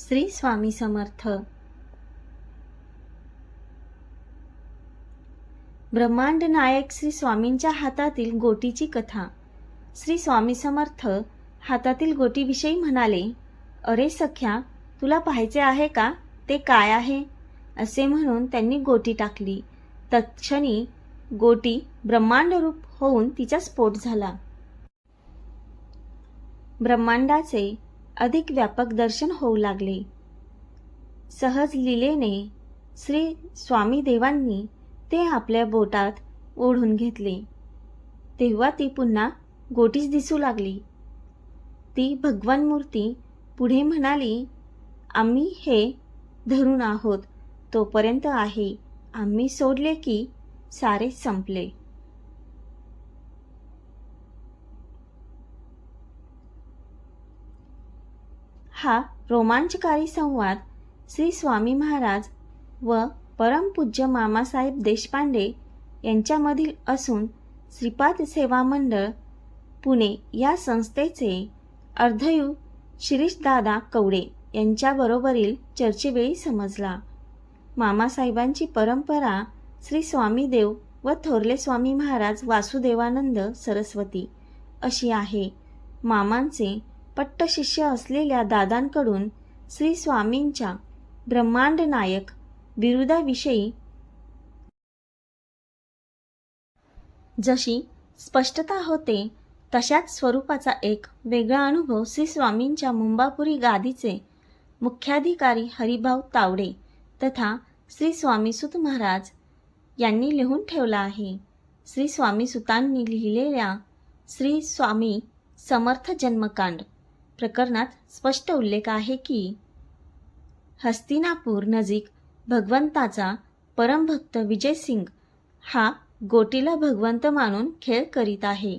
श्री स्वामी समर्थ। ब्रह्मांड नायक श्री स्वामींच्या हातातील गोटीची कथा। श्री स्वामी समर्थ हातातील गोटीविषयी म्हणाले, अरे सख्या, तुला पाहायचे आहे का? ते काय आहे? असे म्हणून त्यांनी गोटी टाकली। तत्क्षणी गोटी ब्रह्मांड रूप होऊन तिचा स्फोट झाला। ब्रह्मांडाचे अधिक व्यापक दर्शन होऊ लागले। सहज लीलेने श्री स्वामी देवांनी ते आपल्या बोटात ओढून घेतले, तेव्हा ती पुन्हा गोटीच दिसू लागली। ती भगवान मूर्ती पुढे म्हणाली, आम्ही हे धरून आहोत तोपर्यंत आहे, आम्ही सोडले की सारे संपले। हा रोमांचकारी संवाद श्री स्वामी महाराज व परमपूज्य मामासाहेब देशपांडे यांच्यामधील असून श्रीपाद सेवा मंडळ पुणे या संस्थेचे अर्धयूत शिरीषदादा कवडे यांच्याबरोबरील चर्चेवेळी समजला। मामासाहेबांची परंपरा श्री स्वामीदेव व थोरले स्वामी महाराज वासुदेवानंद सरस्वती अशी आहे। मामांचे पट्टशिष्य असलेल्या दादांकडून श्री स्वामींच्या ब्रह्मांड नायक बिरुदाविषयी जशी स्पष्टता होते, तशाच स्वरूपाचा एक वेगळा अनुभव श्री स्वामींच्या मुंबापुरी गादीचे मुख्याधिकारी हरिभाऊ तावडे तथा श्री स्वामीसुत महाराज यांनी लिहून ठेवला आहे। श्री स्वामीसुतांनी लिहिलेल्या श्री स्वामी समर्थ जन्मकांड प्रकरणात स्पष्ट उल्लेख आहे की हस्तिनापूर नजीक भगवंताचा परमभक्त विजयसिंग हा गोटीला भगवंत मानून खेळ करीत आहे।